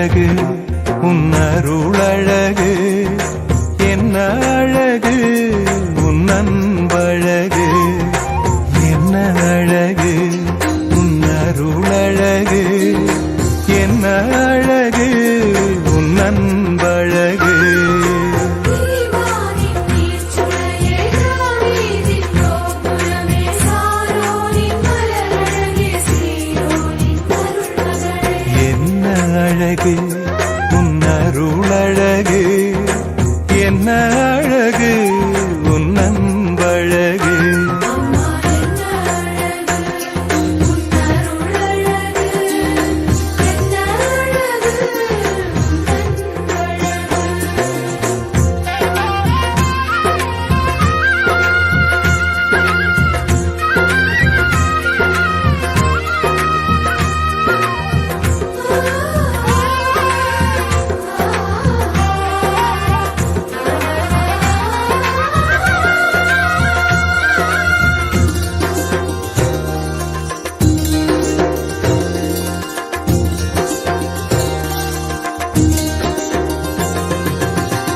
அழகு உன் அருளழகு, என்ன அழகு உன் அன்பழகு, என்ன அழகு உன் அருளழகு, என்ன அழகு உன் அன்பழகு. அழகு உன் அருளழகு, என்ன அழகு உன் அன்பழகு.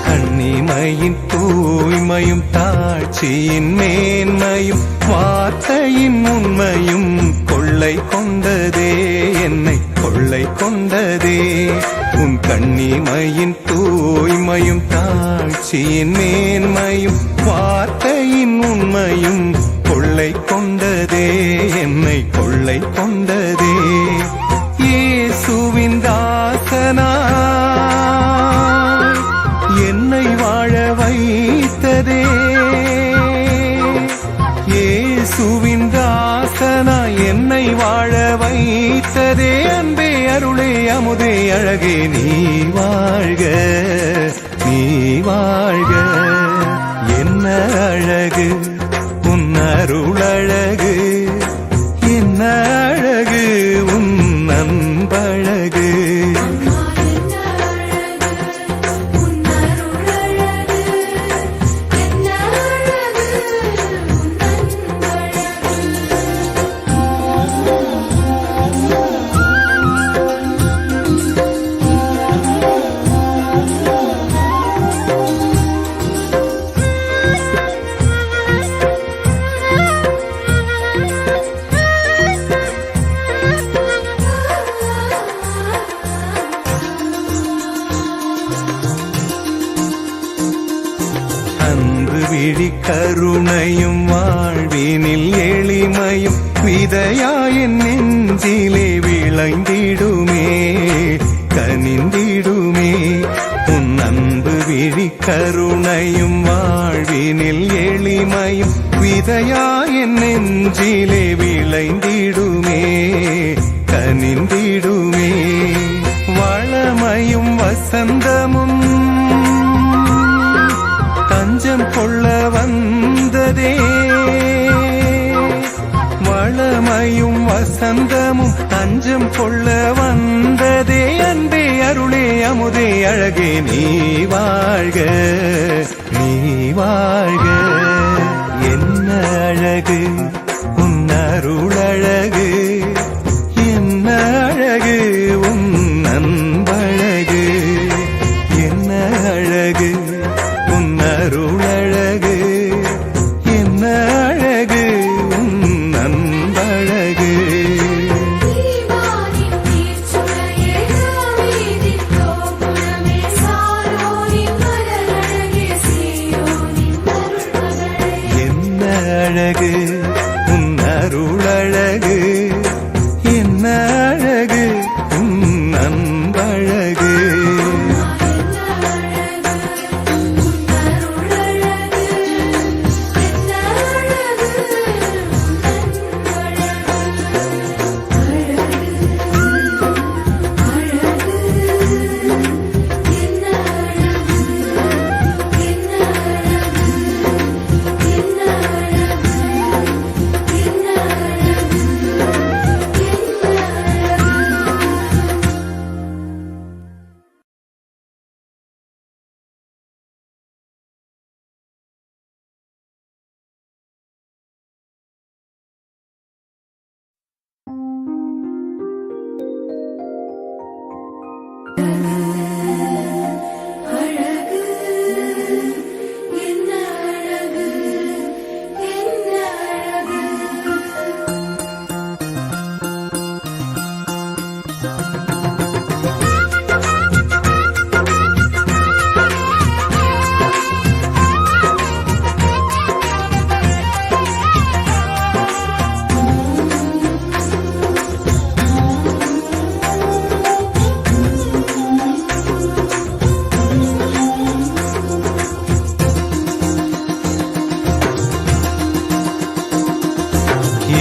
கண்ணிமையின் தூய்மையும் தாட்சியின் மேன்மையும் வார்த்தையின் உண்மையும் கொள்ளை கொண்டதே, என்னை கொள்ளை கொண்டதே. உன் கண்ணிமையின் தூய்மையும் தாட்சியின் மேன்மையும் வார்த்தையின் உண்மையும் கொள்ளை கொண்டதே, என்னை கொள்ளை கொண்டதே. இயேசுவின் தாசனா என்னை வாழ வைத்ததே, இயேசுவின் தாசனா என்னை வாழ வைத்ததே. அன்பே அருளே அமுதே அழகே நீ வாழ்க, நீ வாழ்க. என்ன அழகு உன் அருளழகு, என்ன அழகு உன் அன்பழகு. அன்பு விழி கருணையும் வாழ்வினில் எளிமையும் விதையாயின் நெஞ்சிலே விளைந்திடுமே, கனிந்திடுமே. உன் அன்பு விழி கருணையும் வாழ்வினில் எளிமையும் விதையாயின் நெஞ்சிலே விளைந்திடுமே, கனிந்திடுமே. வளமையும் வசந்தமும் தஞ்சம் கொள்ள வந்ததே, வளமையும் வசந்தமும் தஞ்சம் கொள்ள வந்ததே. அன்பே அருளே அமுதே அழகே நீ வாழ்க, நீ வாழ்க. என்ன அழகு உன் அருளழகு, என்ன அழகு உன் அன்பழகு, என்ன அழகு உன் அருளழகு, என்ன அழகு உன் அன்பழகு.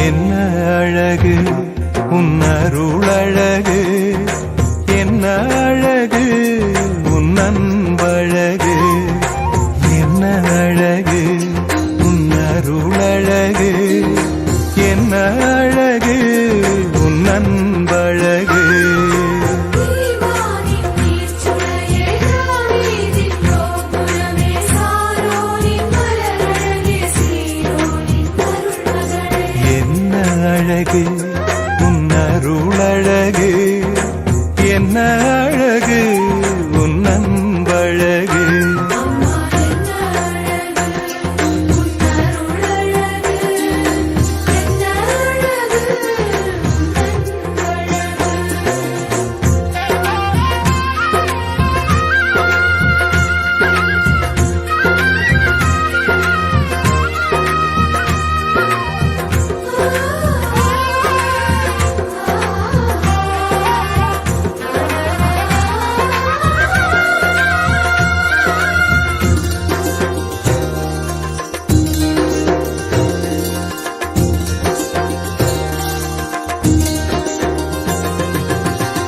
என்ன அழகு உன் அருளழகு, என்ன அழகு உன் அன்பழகு, என்ன அழகு உன் அருளழகு, என்ன அழகு உன் அன்பழகு. அழகு உன் அருளழகு, என்ன அழகு உன் அன்பழகு.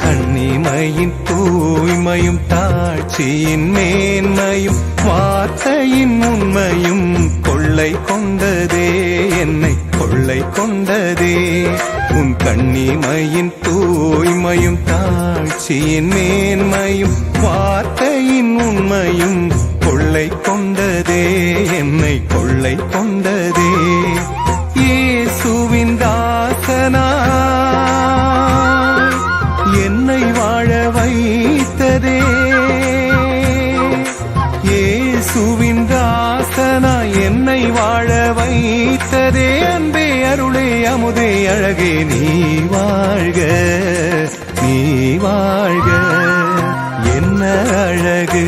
கண்ணிமையின் தூய்மையும் தாட்சியின் மேன்மையும் வார்த்தையின் உண்மையும் கொள்ளை கொண்டதே, என்னை கொள்ளை கொண்டதே. உன் கண்ணிமையின் தூய்மையும் தாட்சியின் மேன்மையும் வார்த்தையின் உண்மையும் கொள்ளை கொண்டதே, என்னை கொள்ளை கொண்டதே. இயேசுவின் தாசனா என்னை வாழ வைத்ததே, இயேசுவின் தாசனா என்னை வாழ வைத்ததே. அன்பே அருளே அமுதே அழகே நீ வாழ்க, நீ வாழ்க. என்ன அழகு